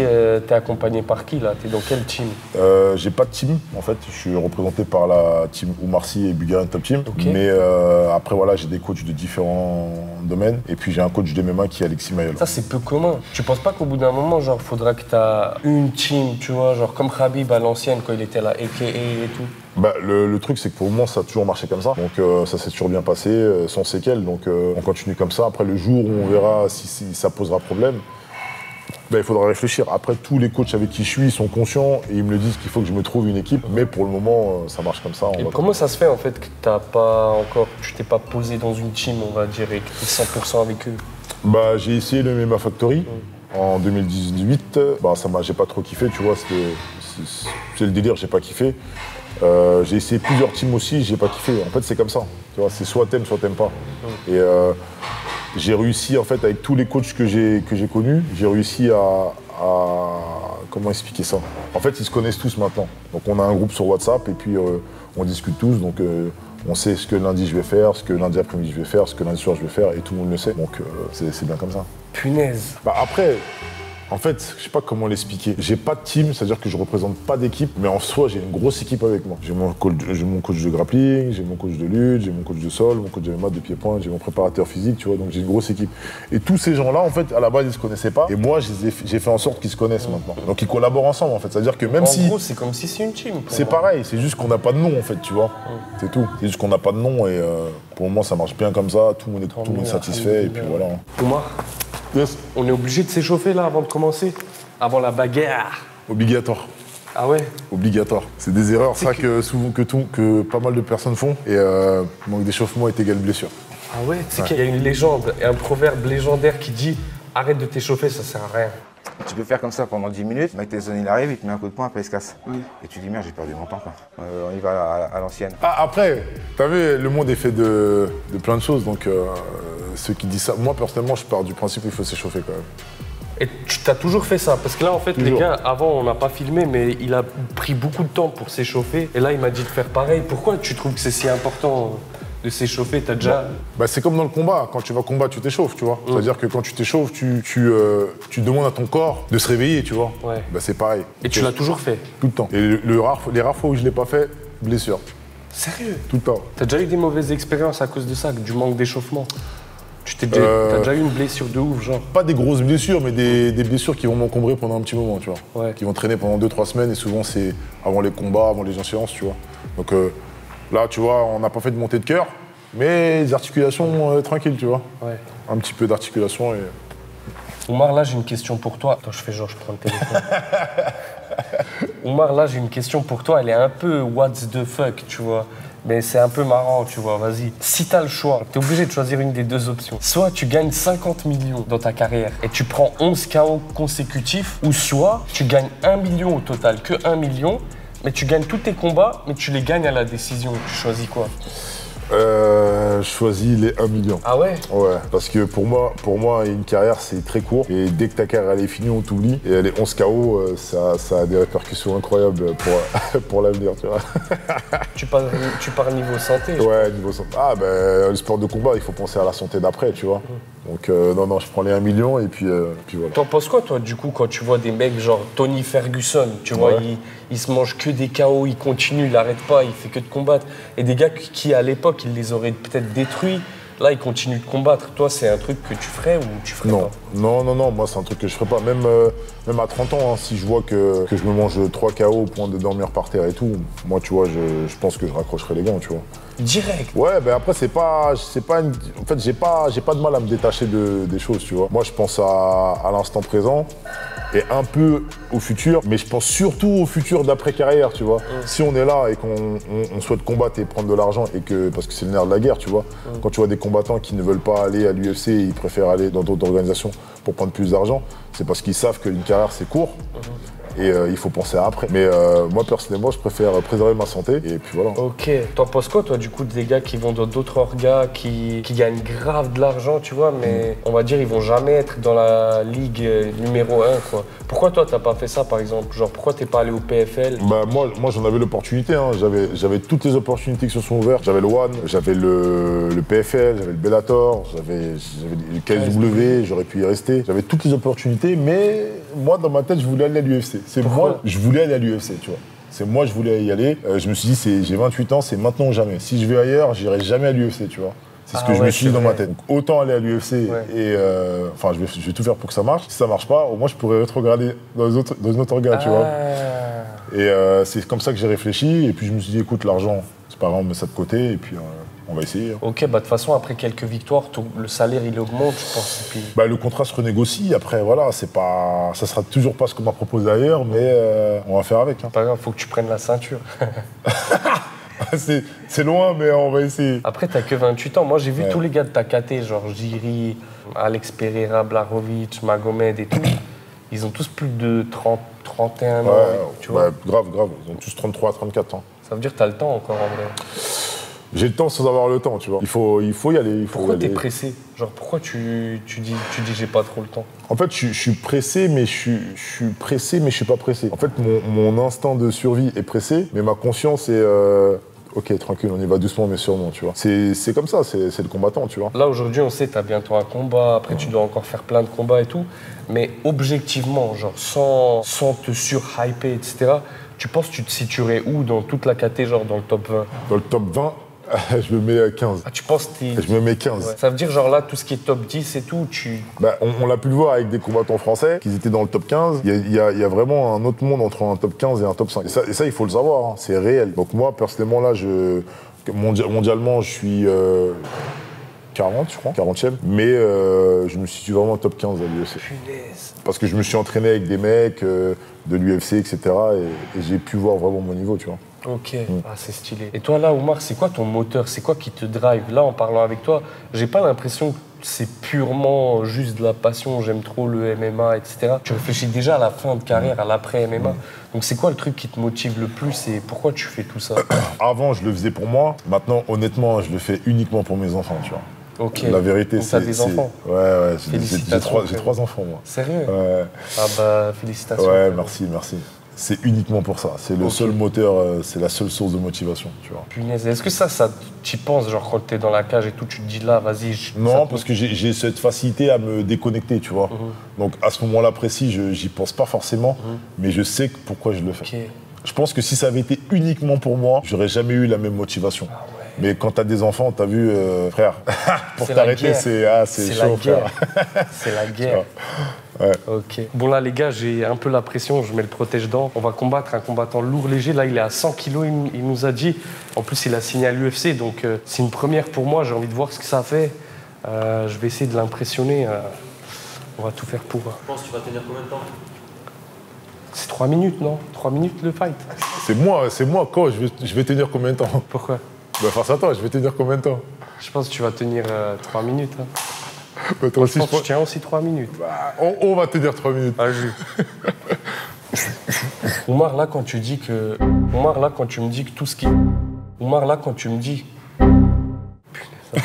S2: T'es accompagné par qui là? T'es dans quel team?
S1: J'ai pas de team en fait. Je suis représenté par la team Oumar Sy et Bulgarian Top Team.
S2: Okay.
S1: Mais après voilà, j'ai des coachs de différents domaines. Et puis j'ai un coach de MMA qui est Alexis Mayol.
S2: Ça c'est peu commun. Tu penses pas qu'au bout d'un moment, genre, faudra que t'as une team, tu vois, genre comme Khabib à l'ancienne quand il était là, AKA et tout?
S1: Bah, le truc, c'est que pour le moment, ça a toujours marché comme ça. Donc, ça s'est toujours bien passé, sans séquelles. Donc, on continue comme ça. Après, le jour où on verra si ça posera problème, bah, il faudra réfléchir. Après, tous les coachs avec qui je suis sont conscients et ils me le disent qu'il faut que je me trouve une équipe. Mais pour le moment, ça marche comme ça.
S2: Et comment ça se fait, en fait, que tu t'es pas posé dans une team, on va dire, et que t'es 100% avec eux?
S1: Bah, j'ai essayé le MMA Factory. En 2018, bah, j'ai pas trop kiffé, tu vois, c'est le délire, j'ai pas kiffé. J'ai essayé plusieurs teams aussi, j'ai pas kiffé. En fait, c'est comme ça, tu vois, c'est soit t'aimes pas. Et j'ai réussi, en fait, avec tous les coachs que j'ai connus, j'ai réussi à comment expliquer ça? En fait, ils se connaissent tous maintenant. Donc, on a un groupe sur WhatsApp et puis on discute tous. Donc, on sait ce que lundi je vais faire, ce que lundi après-midi je vais faire, ce que lundi soir je vais faire et tout le monde le sait. Donc, c'est bien comme ça.
S2: Punaise.
S1: Bah, après, en fait, je sais pas comment l'expliquer. J'ai pas de team, c'est-à-dire que je représente pas d'équipe, mais en soi, j'ai une grosse équipe avec moi. J'ai mon coach de grappling, j'ai mon coach de lutte, j'ai mon coach de sol, mon coach de MMA, de pied-point, j'ai mon préparateur physique, tu vois, donc j'ai une grosse équipe. Et tous ces gens-là, en fait, à la base, ils se connaissaient pas, et moi, j'ai fait en sorte qu'ils se connaissent maintenant. Donc ils collaborent ensemble, en fait. C'est-à-dire que même
S2: En gros, c'est comme si c'est une team.
S1: C'est pareil, c'est juste qu'on n'a pas de nom, en fait, tu vois. C'est tout. C'est juste qu'on n'a pas de nom, et pour le moment, ça marche bien comme ça, tout le monde est satisfait, et puis voilà.
S2: Omar,
S1: Yes.
S2: on est obligé de s'échauffer là avant de commencer? Avant la bagarre?
S1: Obligatoire.
S2: Ah ouais?
S1: Obligatoire. C'est des erreurs, ça, que pas mal de personnes font. Et manque d'échauffement est égal blessure.
S2: Ah ouais? Tu sais qu'il y a une légende, un proverbe légendaire qui dit « Arrête de t'échauffer, ça sert à rien ».
S4: Tu peux faire comme ça pendant 10 minutes, le mec Tyson il arrive, il te met un coup de poing, après il se casse. Oui. Et tu dis merde, j'ai perdu mon temps quoi. On y va à l'ancienne.
S1: Ah, après, t'as vu, le monde est fait de plein de choses, donc ceux qui disent ça, moi personnellement, je pars du principe qu'il faut s'échauffer quand même.
S2: Et tu t'as toujours fait ça? Parce que là, en fait,
S1: Toujours.
S2: les gars, avant, on n'a pas filmé, mais il a pris beaucoup de temps pour s'échauffer. Et là, il m'a dit de faire pareil. Pourquoi tu trouves que c'est si important de s'échauffer? T'as déjà...
S1: Bah, c'est comme dans le combat, quand tu vas combattre, tu t'échauffes, tu vois. C'est-à-dire que quand tu t'échauffes, tu demandes à ton corps de se réveiller, tu vois.
S2: Ouais.
S1: Bah, c'est pareil.
S2: Et tu l'as toujours fait?
S1: Tout le temps. Et les rares fois où je l'ai pas fait, blessure.
S2: Sérieux?
S1: Tout le temps.
S2: T'as déjà eu des mauvaises expériences à cause de ça, du manque d'échauffement? T'as déjà eu une blessure de ouf, genre?
S1: Pas des grosses blessures, mais des blessures qui vont m'encombrer pendant un petit moment, tu vois.
S2: Ouais.
S1: Qui vont traîner pendant 2-3 semaines, et souvent c'est avant les combats, avant les échéances, tu vois. Donc là, tu vois, on n'a pas fait de montée de cœur, mais des articulations tranquilles, tu vois.
S2: Ouais.
S1: Un petit peu d'articulation et...
S2: Omar, là, j'ai une question pour toi. Attends, je fais genre, je prends le téléphone. Omar, là, j'ai une question pour toi. Elle est un peu what the fuck, tu vois. Mais c'est un peu marrant, tu vois, vas-y. Si t'as le choix, t'es obligé de choisir une des deux options. Soit tu gagnes 50 millions dans ta carrière et tu prends 11 KO consécutifs, ou soit tu gagnes 1 million au total, que 1 million, mais tu gagnes tous tes combats, mais tu les gagnes à la décision. Tu choisis quoi?
S1: Je choisis les 1 million.
S2: Ah ouais?
S1: Ouais, parce que pour moi, une carrière, c'est très court. Et dès que ta carrière elle est finie, on t'oublie. Et les 11 KO, ça a des répercussions incroyables pour l'avenir, tu vois.
S2: Tu pars niveau santé?
S1: Ouais, niveau santé. Ah, ben, le sport de combat, il faut penser à la santé d'après, tu vois. Donc, non, je prends les 1 million et puis voilà.
S2: T'en penses quoi, toi, du coup, quand tu vois des mecs genre Tony Ferguson, tu vois, il se mange que des KO, il continue, il n'arrête pas, il fait que de combattre. Et des gars qui, à l'époque, il les aurait peut-être détruits, là, ils continuent de combattre. Toi, c'est un truc que tu ferais ou tu ferais pas?
S1: Non, moi, c'est un truc que je ferais pas. Même à 30 ans, hein, si je vois que je me mange 3 KO au point de dormir par terre et tout, moi, tu vois, je pense que je raccrocherai les gants, tu vois.
S2: Direct?
S1: Ouais, ben après, en fait, j'ai pas de mal à me détacher des choses, tu vois. Moi, je pense à l'instant présent et un peu au futur, mais je pense surtout au futur d'après-carrière, tu vois. Si on est là et qu'on souhaite combattre et prendre de l'argent, parce que c'est le nerf de la guerre, tu vois. Quand tu vois des combattants qui ne veulent pas aller à l'UFC, ils préfèrent aller dans d'autres organisations pour prendre plus d'argent, c'est parce qu'ils savent qu'une carrière, c'est court. Et il faut penser à après. Mais moi, personnellement, je préfère préserver ma santé et puis voilà.
S2: Ok. T'en penses quoi, toi, du coup, des gars qui vont dans d'autres orgas, qui gagnent grave de l'argent, tu vois, mais on va dire, ils vont jamais être dans la ligue numéro 1, quoi. Pourquoi toi, t'as pas fait ça, par exemple? Genre, pourquoi t'es pas allé au PFL?
S1: Bah, moi j'en avais l'opportunité. Hein. J'avais toutes les opportunités qui se sont ouvertes. J'avais le One, j'avais le PFL, j'avais le Bellator, j'avais le KSW, j'aurais pu y rester. J'avais toutes les opportunités, mais moi, dans ma tête, je voulais aller à l'UFC. Moi, je voulais aller à l'UFC, tu vois. C'est moi, je voulais y aller. Je me suis dit, j'ai 28 ans, c'est maintenant ou jamais. Si je vais ailleurs, j'irai jamais à l'UFC, tu vois. C'est ce que je me suis dit dans ma tête. Donc, autant aller à l'UFC et enfin, je vais tout faire pour que ça marche. Si ça marche pas, au moins je pourrais rétrograder dans une autre organe, tu vois. Et c'est comme ça que j'ai réfléchi. Et puis je me suis dit, écoute, l'argent, c'est pas grave, on met ça de côté et puis on va essayer.
S2: Ok, bah de toute façon, après quelques victoires, le salaire il augmente, je pense. Et puis...
S1: Bah, le contrat se renégocie. Après, voilà, ça sera toujours pas ce qu'on m'a proposé ailleurs, mais on va faire avec. Hein.
S2: Pas grave, faut que tu prennes la ceinture.
S1: c'est loin, mais on va essayer.
S2: Après, t'as que 28 ans. Moi, j'ai vu tous les gars de ta caté, genre Jiri, Alex Pereira, Blachowicz, Magomed et tout. Ils ont tous plus de 30, 31 ans. Tu vois.
S1: Grave. Ils ont tous 33, 34 ans.
S2: Ça veut dire que t'as le temps encore en vrai.
S1: J'ai le temps sans avoir le temps, tu vois. Il faut y aller.
S2: Pourquoi t'es pressé? Genre, pourquoi tu dis j'ai pas trop le temps?
S1: En fait, je suis pressé, mais je suis pas pressé. En fait, mon instinct de survie est pressé, mais ma conscience est... Ok, tranquille, on y va doucement, mais sûrement, tu vois. C'est comme ça, c'est le combattant, tu vois.
S2: Là, aujourd'hui, on sait que t'as bientôt un combat, après tu dois encore faire plein de combats et tout, mais objectivement, genre, sans te surhyper, etc., tu penses que tu te situerais où dans toute la KT, genre dans le top 20?
S1: Dans le top 20, je me mets à 15.
S2: Ah, tu penses que
S1: Je me mets 15.
S2: Ouais. Ça veut dire, genre là, tout ce qui est top 10 et tout,
S1: On l'a pu le voir avec des combattants français, qu'ils étaient dans le top 15. Il y a vraiment un autre monde entre un top 15 et un top 5. Et ça il faut le savoir, hein, c'est réel. Donc moi, personnellement, là, mondialement, je suis 40, je crois, 40e. Mais je me situe vraiment top 15 à l'UFC.
S2: Punaise.
S1: Parce que je me suis entraîné avec des mecs de l'UFC, etc. Et j'ai pu voir vraiment mon niveau, tu vois.
S2: Ok, c'est stylé. Et toi là, Oumar, c'est quoi ton moteur? C'est quoi qui te drive? Là, en parlant avec toi, j'ai pas l'impression que c'est purement juste de la passion, j'aime trop le MMA, etc. Tu réfléchis déjà à la fin de carrière, à l'après-MMA. Donc c'est quoi le truc qui te motive le plus et pourquoi tu fais tout ça?
S1: Avant, je le faisais pour moi. Maintenant, honnêtement, je le fais uniquement pour mes enfants, tu vois.
S2: Ok.
S1: La vérité, c'est...
S2: T'as des enfants?
S1: Ouais,
S2: Félicitations.
S1: j'ai 3 enfants, moi.
S2: Sérieux?
S1: Ouais.
S2: Ah bah, félicitations.
S1: Ouais, merci. C'est uniquement pour ça. C'est le seul moteur, c'est la seule source de motivation, tu vois.
S2: Punaise, est-ce que ça t'y penses, genre quand t'es dans la cage et tout, tu te dis là, vas-y...
S1: Non, parce que j'ai cette facilité à me déconnecter, tu vois. Donc à ce moment-là précis, j'y pense pas forcément, mais je sais pourquoi je le fais.
S2: Ok.
S1: Je pense que si ça avait été uniquement pour moi, j'aurais jamais eu la même motivation.
S2: Ah ouais.
S1: Mais quand t'as des enfants, t'as vu, frère, pour
S2: C'est
S1: t'arrêter, c'est chaud, frère.
S2: C'est la guerre.
S1: Ouais.
S2: Ok. Bon là les gars, j'ai un peu la pression, je mets le protège-dents. On va combattre un combattant lourd léger. Là il est à 100 kilos, il nous a dit. En plus il a signé à l'UFC, donc c'est une première pour moi. J'ai envie de voir ce que ça fait. Je vais essayer de l'impressionner. On va tout faire pour.
S3: Je pense que tu vas tenir combien de temps?
S2: C'est 3 minutes, non? 3 minutes le fight.
S1: C'est moi, quoi, je vais tenir combien de temps?
S2: Pourquoi?
S1: Bah face à toi, je vais tenir combien de temps?
S2: Je pense que tu vas tenir 3 minutes. Hein.
S1: Bah, toi aussi,
S2: je pense que je tiens aussi 3 minutes.
S1: Bah, on va tenir 3 minutes.
S2: Ah, Oumar, là, quand tu dis que... Oumar, là, quand tu me dis que tout ce qui... Oumar, là, quand tu me dis... Punaise.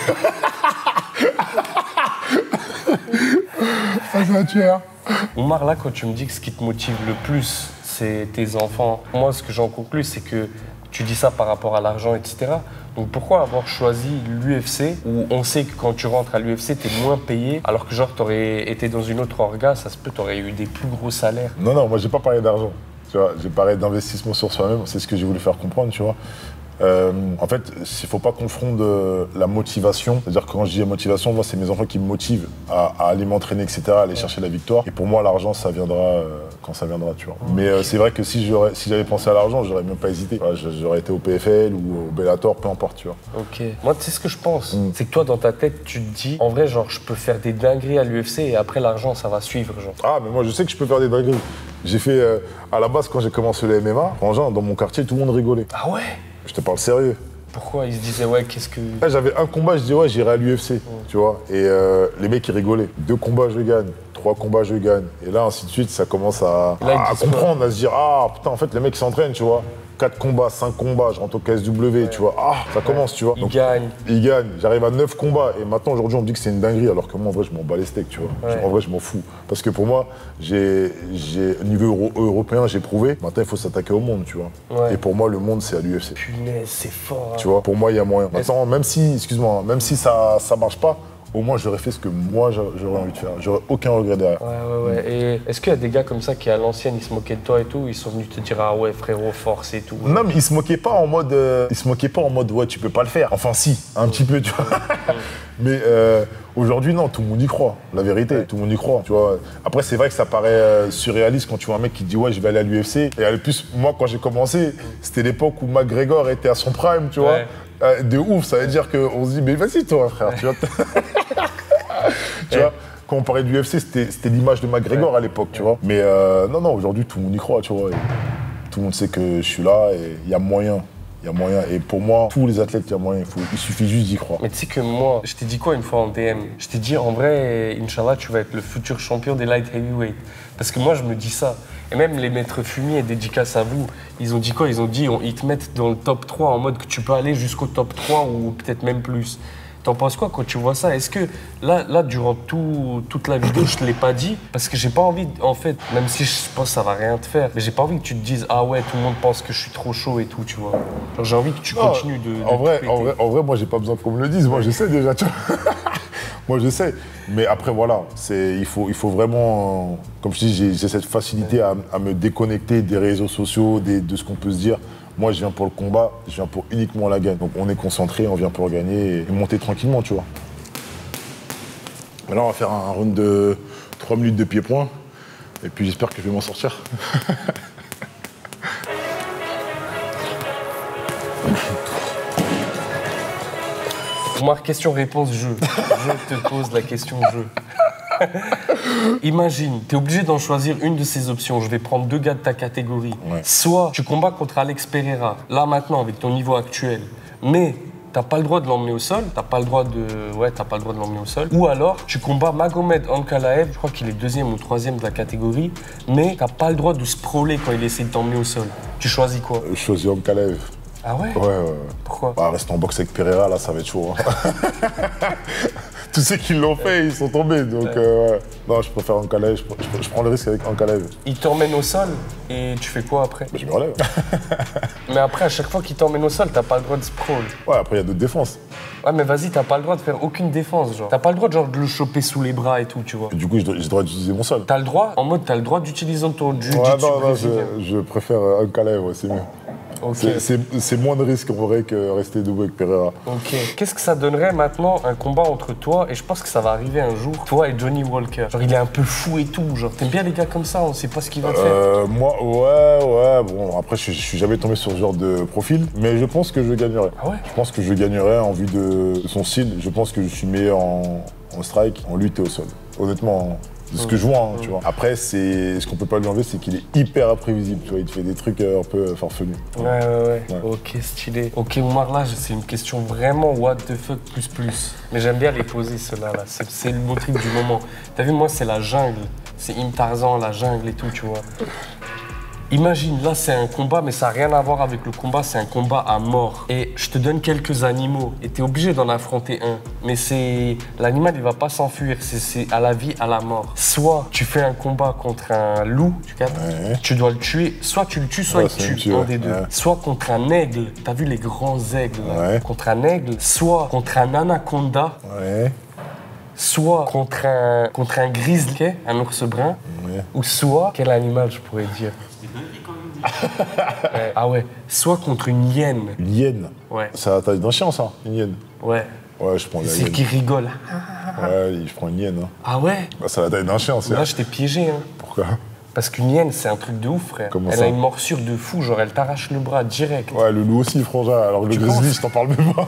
S1: Ça va tuer, hein.
S2: Oumar, là, quand tu me dis que ce qui te motive le plus, c'est tes enfants, moi, ce que j'en conclus, c'est que tu dis ça par rapport à l'argent, etc. Donc pourquoi avoir choisi l'UFC, où on sait que quand tu rentres à l'UFC, t'es moins payé, alors que genre t'aurais été dans une autre orga, ça se peut, t'aurais eu des plus gros salaires.
S1: Non, moi j'ai pas parlé d'argent. Tu vois, j'ai parlé d'investissement sur soi-même, c'est ce que j'ai voulu faire comprendre, tu vois. En fait, il faut pas confondre la motivation. C'est-à-dire que quand je dis motivation, moi, c'est mes enfants qui me motivent à aller m'entraîner, etc., à aller chercher la victoire. Et pour moi, l'argent, ça viendra quand ça viendra, tu vois. Mais c'est vrai que si j'avais pensé à l'argent, j'aurais même pas hésité. Voilà, j'aurais été au PFL ou au Bellator, peu importe, tu vois.
S2: Ok. Moi, tu sais ce que je pense, c'est que toi, dans ta tête, tu te dis, en vrai, genre, je peux faire des dingueries à l'UFC et après, l'argent, ça va suivre, genre.
S1: Ah, mais moi, je sais que je peux faire des dingueries. J'ai fait, à la base, quand j'ai commencé le MMA, frangin, dans mon quartier, tout le monde rigolait.
S2: Ah ouais?
S1: Je te parle sérieux.
S2: Pourquoi? Ils se disaient, ouais, qu'est-ce que...
S1: Là, j'avais un combat, je dis, ouais, j'irai à l'UFC, tu vois. Et les mecs, ils rigolaient. 2 combats, je gagne. 3 combats, je gagne. Et là, ainsi de suite, ça commence à comprendre, à se dire, ah, putain, en fait, les mecs s'entraînent, tu vois. 4 combats, 5 combats, je rentre au KSW, tu vois. Ah, ça commence, tu vois.
S2: Ils gagnent.
S1: Ils gagnent. J'arrive à 9 combats. Et maintenant, aujourd'hui, on me dit que c'est une dinguerie, alors que moi, en vrai, je m'en bats les steaks, tu vois.
S2: Ouais.
S1: En vrai, je m'en fous. Parce que pour moi, au niveau européen, j'ai prouvé. Maintenant, il faut s'attaquer au monde, tu vois.
S2: Ouais.
S1: Et pour moi, le monde, c'est à l'UFC.
S2: Punaise, c'est fort. Hein.
S1: Tu vois, pour moi, il y a moyen. Maintenant, même si ça marche pas, au moins j'aurais fait ce que moi j'aurais envie de faire. J'aurais aucun regret derrière.
S2: Ouais. Et est-ce qu'il y a des gars comme ça qui, à l'ancienne, ils se moquaient de toi et tout, ils sont venus te dire, ah ouais, frérot, force et tout?
S1: Non, mais ils se moquaient pas en mode, ouais, tu peux pas le faire. Enfin, si, un petit peu, tu vois. Mais aujourd'hui, non, tout le monde y croit. La vérité, tout le monde y croit, tu vois. Après, c'est vrai que ça paraît surréaliste quand tu vois un mec qui dit, ouais, je vais aller à l'UFC. Et en plus, moi, quand j'ai commencé, c'était l'époque où McGregor était à son prime, tu vois.
S2: Ouais.
S1: De ouf, ça veut dire qu'on se dit, mais vas-y, toi, frère, tu vois. Tu vois, quand on parlait de l'UFC, c'était l'image de McGregor à l'époque, tu vois. Mais non, aujourd'hui, tout le monde y croit, tu vois. Et tout le monde sait que je suis là et il y a moyen. Il y a moyen. Et pour moi, tous les athlètes, il y a moyen. Il suffit juste d'y croire.
S2: Mais tu sais que moi, je t'ai dit quoi une fois en DM? Je t'ai dit, en vrai, Inch'Allah, tu vas être le futur champion des light heavyweight. Parce que moi, je me dis ça. Et même les maîtres fumiers, dédicace à vous, ils ont dit quoi? Ils ont dit, ils te mettent dans le top 3 en mode que tu peux aller jusqu'au top 3 ou peut-être même plus. T'en penses quoi quand tu vois ça? Est-ce que là durant toute la vidéo, je te l'ai pas dit parce que j'ai pas envie, en fait, même si je pense que ça va rien te faire, mais j'ai pas envie que tu te dises ah ouais, tout le monde pense que je suis trop chaud et tout, tu vois. Genre j'ai envie que tu continues de
S1: en vrai, moi j'ai pas besoin qu'on me le dise. Moi je sais déjà, tu vois. Moi je sais. Mais après voilà, il faut vraiment, comme je dis, j'ai cette facilité à me déconnecter des réseaux sociaux, de ce qu'on peut se dire. Moi, je viens pour le combat, je viens pour uniquement la gagne. Donc, on est concentré, on vient pour gagner et monter tranquillement, tu vois. Maintenant, on va faire un round de 3 minutes de pied-point. Et puis, j'espère que je vais m'en sortir.
S2: Omar, question-réponse jeu. Je te pose la question jeu. Imagine, tu es obligé d'en choisir une de ces options. Je vais prendre 2 gars de ta catégorie. Ouais. Soit tu combats contre Alex Pereira, là maintenant avec ton niveau actuel, mais t'as pas le droit de l'emmener au sol, t'as pas le droit de l'emmener au sol. Ou alors tu combats Magomed Ankalaev, je crois qu'il est 2e ou 3e de la catégorie, mais t'as pas le droit de sprawler quand il essaie de t'emmener au sol. Tu choisis quoi?
S1: Je choisis Ankalaev.
S2: Ah ouais?
S1: Ouais.
S2: Pourquoi?
S1: Bah, reste en boxe avec Pereira, là, ça va être chaud. Hein. Tous ceux qui l'ont fait, ils sont tombés. Donc, ouais. Non, je préfère Ankalaev. Je prends le risque avec Ankalaev.
S2: Il t'emmène au sol et tu fais quoi après?
S1: Bah, je me relève.
S2: Mais après, à chaque fois qu'il t'emmène au sol, t'as pas le droit de sprawl.
S1: Ouais, après, il y a d'autres défenses.
S2: Ouais, mais vas-y, t'as pas le droit de faire aucune défense, genre. T'as pas le droit de le choper sous les bras et tout, tu vois.
S1: Et du coup, j'ai le droit d'utiliser mon sol.
S2: T'as le droit, en mode, t'as le droit d'utiliser ton jiu-jitsu.
S1: Ouais, non, je préfère Ankalaev, ouais, c'est mieux. Okay. C'est moins de risque en vrai que rester debout avec Pereira.
S2: Ok. Qu'est-ce que ça donnerait maintenant un combat entre toi, et je pense que ça va arriver un jour, toi et Johnny Walker? Genre il est un peu fou et tout, genre t'aimes bien les gars comme ça, on sait pas ce qu'il va te faire.
S1: Moi, ouais, bon après je suis jamais tombé sur ce genre de profil, mais je pense que je gagnerais.
S2: Ah ouais?
S1: Je pense que je gagnerais en vue de son style, je pense que je suis meilleur en strike, en lutte et au sol. Honnêtement, de ce que je vois, hein, tu vois. Après, ce qu'on peut pas lui enlever, c'est qu'il est hyper imprévisible, tu vois. Il te fait des trucs un peu farfelus.
S2: Ouais. Ok, stylé. Ok, Omar, là, c'est une question vraiment what the fuck plus. Mais j'aime bien les poser, ceux-là, là. C'est le beau truc du moment. T'as vu, moi, c'est la jungle. C'est Tarzan, la jungle et tout, tu vois. Imagine, là, c'est un combat, mais ça n'a rien à voir avec le combat, c'est un combat à mort. Et je te donne quelques animaux, et tu es obligé d'en affronter un. Mais l'animal, il va pas s'enfuir, c'est à la vie, à la mort. Soit tu fais un combat contre un loup, tu captes, tu dois le tuer, soit tu le tues, soit il te tue, un des deux. Soit contre un aigle, t'as vu les grands aigles, là, contre un aigle, soit contre un anaconda. Soit contre un grizzly, un ours brun, ou soit, quel animal je pourrais dire? Ah ouais, soit contre une hyène.
S1: Une hyène?
S2: Ouais.
S1: C'est la taille d'un chien, ça, une hyène?
S2: Ouais.
S1: Ouais, je prends la hyène.
S2: C'est qui rigole.
S1: Ouais, je prends une hyène. Hein.
S2: Ah ouais?
S1: Bah, c'est la taille d'un chien, c'est.
S2: Là, je t'ai piégé. Hein.
S1: Pourquoi?
S2: Parce qu'une hyène, c'est un truc de ouf, frère.
S1: Comment
S2: elle
S1: ça?
S2: a une morsure de fou, genre elle t'arrache le bras direct.
S1: Ouais, le loup aussi, frangin. Alors le grizzly, je t'en parle même pas.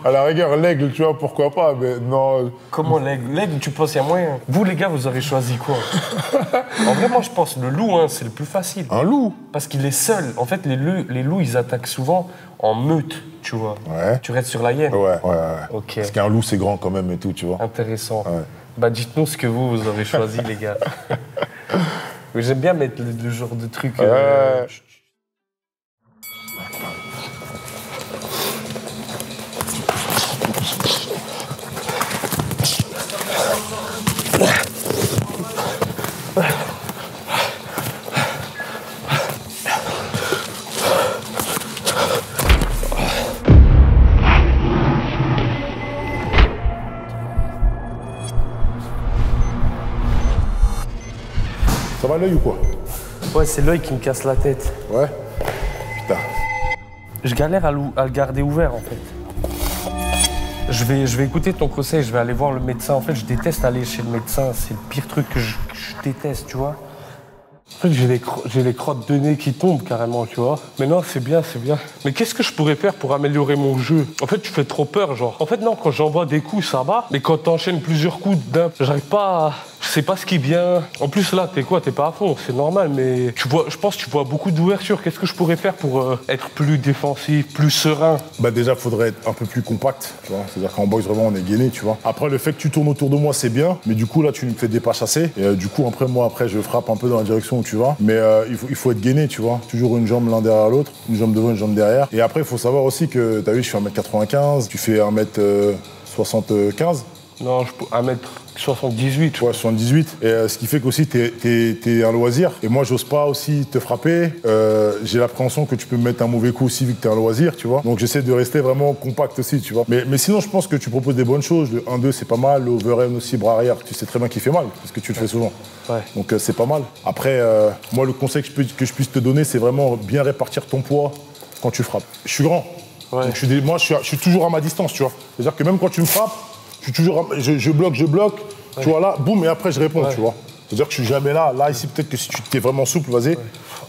S1: à la rigueur, l'aigle, tu vois, pourquoi pas, mais non.
S2: Comment l'aigle? L'aigle, tu penses, il y a moyen? Vous, les gars, vous aurez choisi quoi? En vrai, moi, je pense le loup, hein, c'est le plus facile.
S1: Un loup?
S2: Parce qu'il est seul. En fait, les loups, ils attaquent souvent en meute, tu vois.
S1: Ouais.
S2: Tu restes sur la hyène?
S1: Ouais.
S2: Ok.
S1: Parce qu'un loup, c'est grand quand même et tout, tu vois.
S2: Intéressant.
S1: Ouais.
S2: Bah, dites-nous ce que vous aurez choisi, les gars. J'aime bien mettre le genre de truc.
S1: Ça va l'œil ou quoi?
S2: Ouais, c'est l'œil qui me casse la tête.
S1: Ouais? Putain.
S2: Je galère à le garder ouvert, en fait. Je vais écouter ton conseil, je vais aller voir le médecin. En fait, je déteste aller chez le médecin. C'est le pire truc que je déteste, tu vois. En fait, j'ai les crottes de nez qui tombent carrément, tu vois. Mais non, c'est bien. Mais qu'est-ce que je pourrais faire pour améliorer mon jeu? En fait, tu fais trop peur, genre. En fait, non, quand j'envoie des coups, ça va. Mais quand t'enchaînes plusieurs coups d'un, j'arrive pas à... Je sais pas ce qui est bien. En plus, là, t'es quoi? T'es pas à fond, c'est normal, mais je pense que tu vois beaucoup d'ouverture. Qu'est-ce que je pourrais faire pour être plus défensif, plus serein?
S1: Bah déjà, faudrait être un peu plus compact, tu vois. C'est-à-dire qu'en boxe, vraiment, on est gainé, tu vois. Après, le fait que tu tournes autour de moi, c'est bien, mais du coup, là, tu me fais des pas chassés. Et du coup, après, je frappe un peu dans la direction où tu vas. Mais il faut être gainé, tu vois. Toujours une jambe l'un derrière l'autre, une jambe devant, une jambe derrière. Et après, il faut savoir aussi que, t'as vu, je fais 1m95, tu fais 1m75.
S2: Non, je peux 1m78.
S1: Ouais, 78. Et ce qui fait qu'aussi, t'es un loisir. Et moi, j'ose pas aussi te frapper. J'ai l'appréhension que tu peux me mettre un mauvais coup aussi, vu que t'es un loisir, tu vois. Donc, j'essaie de rester vraiment compact aussi, tu vois. Mais sinon, je pense que tu proposes des bonnes choses. Le 1-2, c'est pas mal. Le overhand aussi, bras arrière, tu sais très bien qu'il fait mal, parce que tu le fais souvent.
S2: Ouais.
S1: Donc, c'est pas mal. Après, moi, le conseil que je puisse te donner, c'est vraiment bien répartir ton poids quand tu frappes. Je suis grand.
S2: Ouais.
S1: Donc, moi, je suis toujours à ma distance, tu vois. C'est-à-dire que même quand tu me frappes, je bloque, ouais. Tu vois là, boum, et après je réponds, tu vois. C'est-à-dire que je suis jamais là. Là, ici, peut-être que si tu t'es vraiment souple, vas-y. Ouais.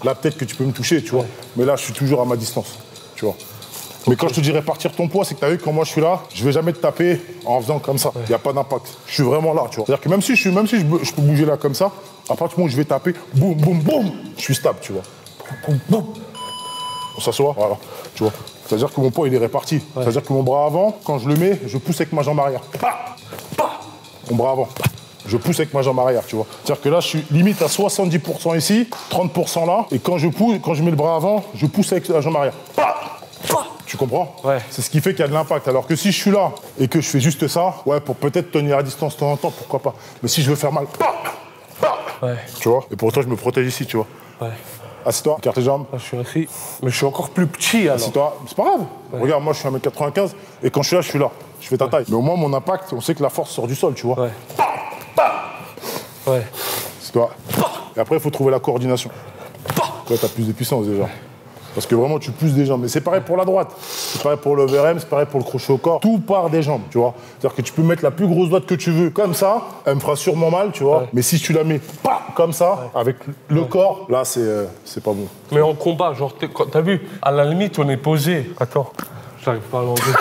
S1: Là, peut-être que tu peux me toucher, tu vois. Mais là, je suis toujours à ma distance, tu vois. Mais quand je te dis répartir ton poids, c'est que tu as vu, quand moi je suis là, je vais jamais te taper en faisant comme ça. Il n'y a pas d'impact. Je suis vraiment là, tu vois. C'est-à-dire que même si je peux bouger là comme ça, à partir du moment où je vais taper, boum, boum, boum, je suis stable, tu vois. Boum, boum. On s'assoit, voilà, tu vois. C'est-à-dire que mon poids, il est réparti. Ouais. C'est-à-dire que mon bras avant, quand je le mets, je pousse avec ma jambe arrière. Mon bras avant. Je pousse avec ma jambe arrière, tu vois. C'est-à-dire que là, je suis limite à 70% ici, 30% là. Et quand je mets le bras avant, je pousse avec la jambe arrière. Tu comprends? Ouais. C'est ce qui fait qu'il y a de l'impact. Alors que si je suis là et que je fais juste ça, ouais, pour peut-être tenir à distance de temps en temps, pourquoi pas. Mais si je veux faire mal, ouais. Tu vois. Et pour ça, je me protège ici, tu vois. Ouais. Assieds-toi, écarte tes jambes.
S2: Je suis assis, mais je suis encore plus petit alors.
S1: Assieds-toi, c'est pas grave. Ouais. Regarde, moi je suis 1m95 et quand je suis là. Je fais ta taille. Mais au moins mon impact, on sait que la force sort du sol, tu vois. Ouais. Ouais. Assieds-toi. Et après, il faut trouver la coordination. Toi, t'as plus de puissance déjà. Parce que vraiment, tu pousses des jambes. Mais c'est pareil pour la droite. C'est pareil pour l'overhand, c'est pareil pour le crochet au corps. Tout part des jambes, tu vois. C'est-à-dire que tu peux mettre la plus grosse droite que tu veux comme ça, elle me fera sûrement mal, tu vois. Ouais. Mais si tu la mets comme ça, avec le corps, là, c'est pas bon.
S2: Mais en combat, genre, t'as vu, à la limite, on est posé. Attends, j'arrive pas à l'enlever.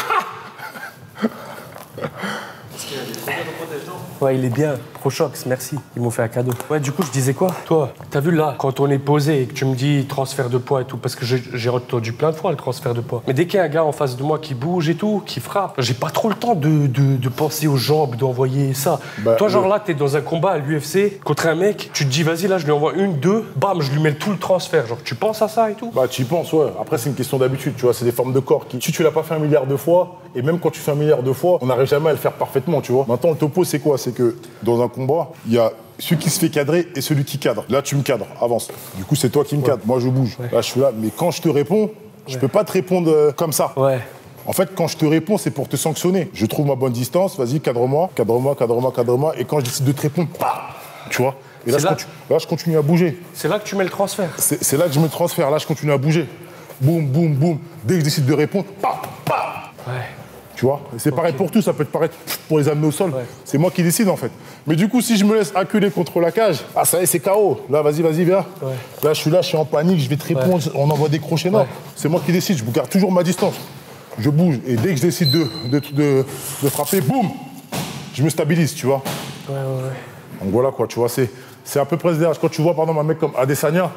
S2: Ouais, il est bien. Prochox, merci. Ils m'ont fait un cadeau. Ouais, du coup, je disais quoi? Toi, t'as vu là, quand on est posé et que tu me dis transfert de poids et tout, parce que j'ai entendu plein de fois le transfert de poids. Mais dès qu'il y a un gars en face de moi qui bouge et tout, qui frappe, j'ai pas trop le temps de penser aux jambes, d'envoyer ça. Bah, toi, genre là, t'es dans un combat à l'UFC contre un mec, tu te dis, vas-y, là, je lui envoie une, deux, bam, je lui mets tout le transfert. Genre, tu penses à ça et tout?
S1: Bah, tu y penses, ouais. Après, c'est une question d'habitude, tu vois. C'est des formes de corps qui, si tu l'as pas fait 1 milliard de fois, et même quand tu fais 1 milliard de fois, on n'arrive jamais à le faire parfaitement, tu vois. Maintenant, le topo, c'est quoi? C'est que dans un combat, il y a celui qui se fait cadrer et celui qui cadre. Là, tu me cadres, avance. Du coup, c'est toi qui me cadres. Moi, je bouge. Ouais. Là, je suis là. Mais quand je te réponds, je peux pas te répondre comme ça. Ouais. En fait, quand je te réponds, c'est pour te sanctionner. Je trouve ma bonne distance. Vas-y, cadre-moi, cadre-moi, cadre-moi, cadre-moi. Et quand je décide de te répondre, tu vois. Et là, je continue à bouger.
S2: C'est là que tu mets le transfert.
S1: C'est là que je mets le transfert. Là, je continue à bouger. Boum, boum, boum. Dès que je décide de répondre, ouais. Tu vois, c'est pareil pour tout, ça peut te paraître pour les amener au sol. Ouais. C'est moi qui décide en fait. Mais du coup, si je me laisse acculer contre la cage, ça y est, c'est KO. Là, vas-y, viens. Ouais. Là, je suis en panique, je vais te répondre, on envoie des crochets. Non, c'est moi qui décide, je vous garde toujours ma distance. Je bouge et dès que je décide de frapper, boum, je me stabilise, tu vois. Ouais. Donc voilà quoi, tu vois, c'est à peu près ce derrière. Quand tu vois, par exemple, un mec comme Adesanya,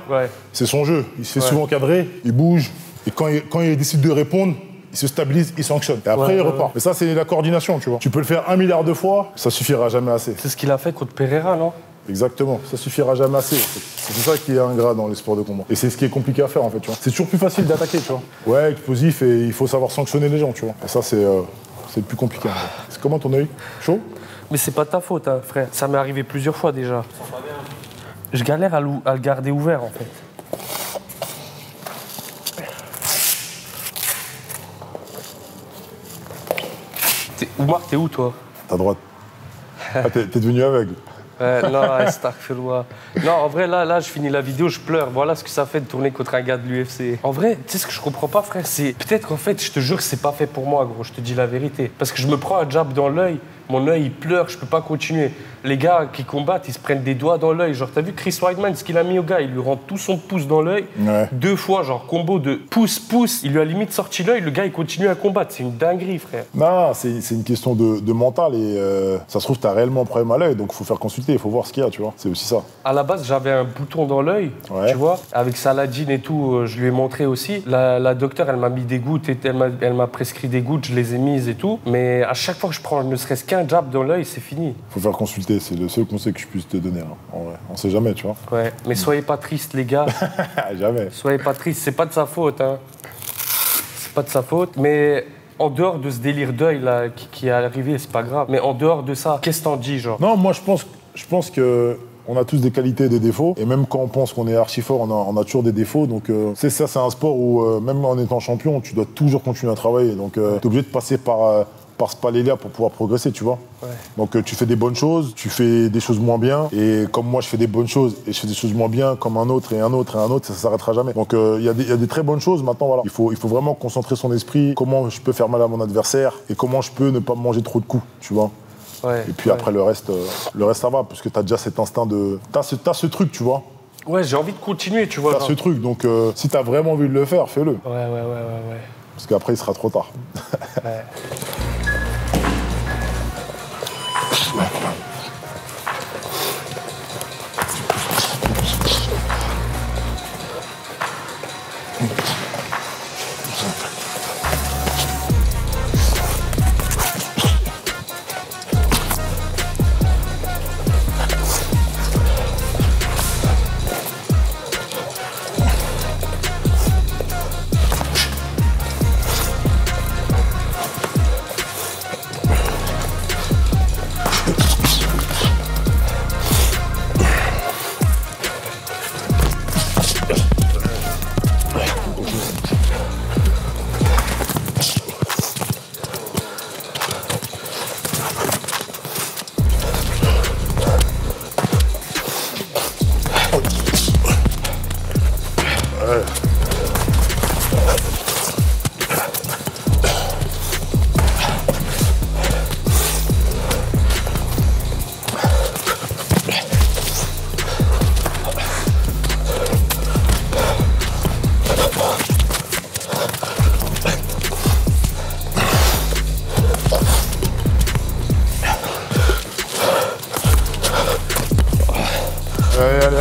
S1: c'est son jeu. Il se fait souvent cadrer, il bouge. Et quand il décide de répondre, il se stabilise, il sanctionne. Et après, il repart. Mais ça, c'est la coordination, tu vois. Tu peux le faire 1 milliard de fois, ça suffira jamais assez.
S2: C'est ce qu'il a fait contre Pereira, non?
S1: Exactement. Ça suffira jamais assez. C'est ça qui est ingrat dans les sports de combat. Et c'est ce qui est compliqué à faire, en fait, tu vois. C'est toujours plus facile d'attaquer, tu vois. Ouais, explosif, et il faut savoir sanctionner les gens, tu vois. Et ça, c'est le plus compliqué. C'est comment ton œil? Chaud?
S2: Mais c'est pas ta faute, hein, frère. Ça m'est arrivé plusieurs fois, déjà. Je galère à le garder ouvert, en fait. Oumar, t'es où, toi?
S1: Ta droite. Ah, t'es devenu aveugle.
S2: Non, astaghfirullah. Non, en vrai, là, je finis la vidéo, je pleure. Voilà ce que ça fait de tourner contre un gars de l'UFC. En vrai, tu sais ce que je comprends pas, frère, c'est... Peut-être qu'en fait, je te jure que c'est pas fait pour moi, gros, je te dis la vérité. Parce que je me prends un jab dans l'œil, mon œil il pleure, je peux pas continuer. Les gars qui combattent, ils se prennent des doigts dans l'œil. Genre, t'as vu Chris Weidman, ce qu'il a mis au gars, il lui rentre tout son pouce dans l'œil.
S1: Ouais.
S2: 2 fois, genre combo de pouce, il lui a limite sorti l'œil, le gars il continue à combattre. C'est une dinguerie, frère.
S1: Non, c'est une question de mental et ça se trouve, t'as réellement un problème à l'œil, donc il faut faire consulter, il faut voir ce qu'il y a, tu vois. C'est aussi ça.
S2: À la base, j'avais un bouton dans l'œil,
S1: Ouais.
S2: tu vois. Avec Saladin et tout, je lui ai montré aussi. La docteure, elle m'a mis des gouttes, elle m'a prescrit des gouttes, je les ai mises et tout. Mais à chaque fois que je prends ne serait-ce qu'un jab dans l'œil, c'est fini.
S1: Faut faire consulter, c'est le seul conseil que je puisse te donner. Hein. En vrai. On sait jamais, tu vois.
S2: Ouais, mais soyez pas tristes, les gars.
S1: Jamais.
S2: Soyez pas tristes, c'est pas de sa faute, hein. C'est pas de sa faute, mais en dehors de ce délire d'œil là qui est arrivé, c'est pas grave. Mais en dehors de ça, qu'est-ce que t'en dis, genre?
S1: Non, moi je pense que on a tous des qualités et des défauts. Et même quand on pense qu'on est archi fort, on a toujours des défauts. Donc c'est ça, c'est un sport où même en étant champion, tu dois toujours continuer à travailler. Donc t'es obligé de passer par ce palier-là pour pouvoir progresser, tu vois.
S2: Ouais.
S1: Donc tu fais des bonnes choses, tu fais des choses moins bien. Et comme moi, je fais des bonnes choses et je fais des choses moins bien, comme un autre et un autre et un autre, ça s'arrêtera jamais. Donc il y a des très bonnes choses. Maintenant, voilà, il faut vraiment concentrer son esprit. Comment je peux faire mal à mon adversaire et comment je peux ne pas me manger trop de coups, tu vois.
S2: Ouais,
S1: Et puis après, le reste, ça va, parce que t'as déjà cet instinct de... T'as ce truc, tu vois.
S2: Ouais, j'ai envie de continuer, tu vois.
S1: T'as ce truc, donc si t'as vraiment envie de le faire, fais-le.
S2: Ouais.
S1: Parce qu'après, il sera trop tard.
S2: Ouais.
S1: Allez.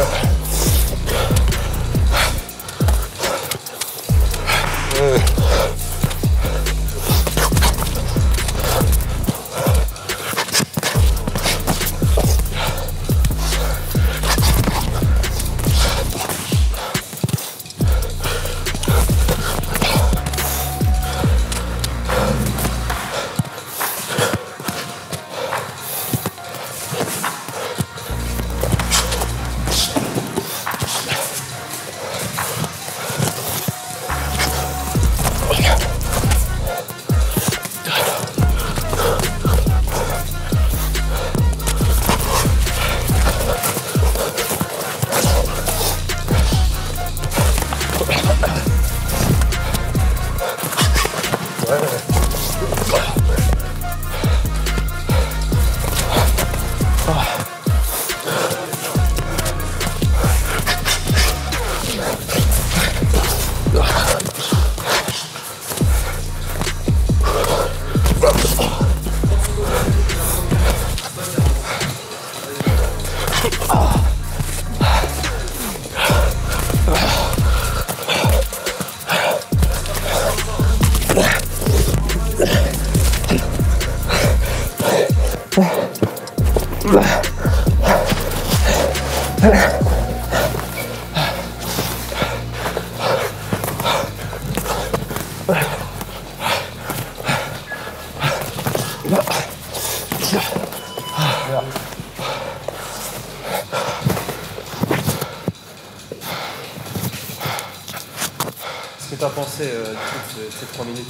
S3: Qu'est-ce que t'as pensé de ces 3 minutes?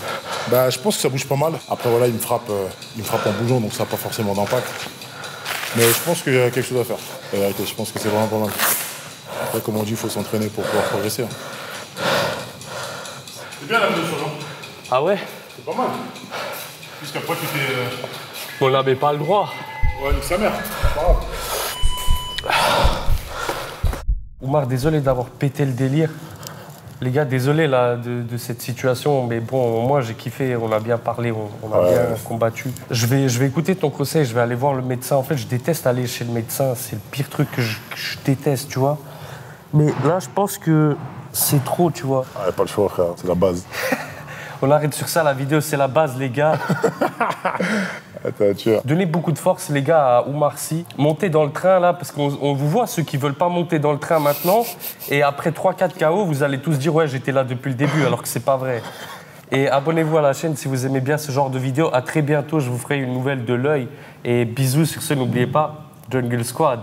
S1: Bah, je pense que ça bouge pas mal. Après, voilà, il me frappe en bougeant, donc ça n'a pas forcément d'impact. Mais je pense qu'il y a quelque chose à faire. En vérité, je pense que c'est vraiment pas mal. Après, comme on dit, il faut s'entraîner pour pouvoir progresser. C'est bien la vidéo sur Jean.
S2: Ah ouais?
S1: C'est pas mal. Puisqu'après, tu fais
S2: On n'avait pas le droit.
S1: Ouais, nique sa mère.
S2: Oumar, désolé d'avoir pété le délire. Les gars, désolé là de cette situation, mais bon, moi j'ai kiffé, on a bien parlé, on a bien combattu. Je vais écouter ton conseil, je vais aller voir le médecin. En fait, je déteste aller chez le médecin, c'est le pire truc que je déteste, tu vois. Mais là, je pense que c'est trop, tu vois.
S1: Ouais, pas le choix, frère, c'est la base.
S2: On arrête sur ça, la vidéo, c'est la base, les gars. Donnez beaucoup de force, les gars, à Oumar Sy. Montez dans le train, là, parce qu'on vous voit, ceux qui veulent pas monter dans le train maintenant. Et après 3-4 KO, vous allez tous dire « Ouais, j'étais là depuis le début », alors que c'est pas vrai. Et abonnez-vous à la chaîne si vous aimez bien ce genre de vidéos. À très bientôt, je vous ferai une nouvelle de l'œil. Et bisous sur ce, n'oubliez pas, Jungle Squad.